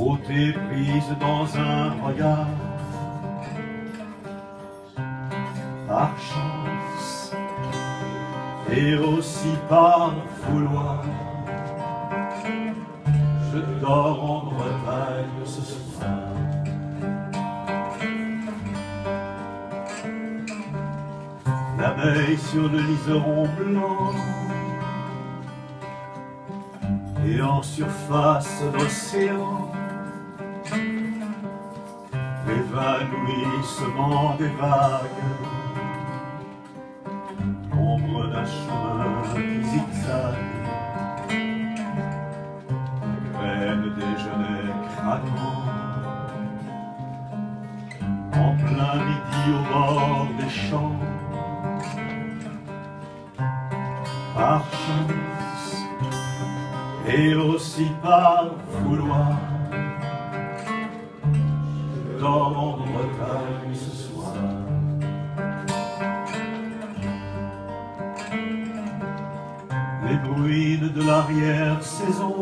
beauté prise dans un regard, par chance et aussi par vouloir. Je dors en Bretagne ce soir. L'abeille sur le liseron blanc et en surface l'océan, l'évanouissement des vagues, ombre d'un chemin qui zigzague, graine déjeuner craquant, en plein midi au bord des champs. Par chance et aussi par vouloir, je dors en Bretagne ce soir. Les bruines de l'arrière-saison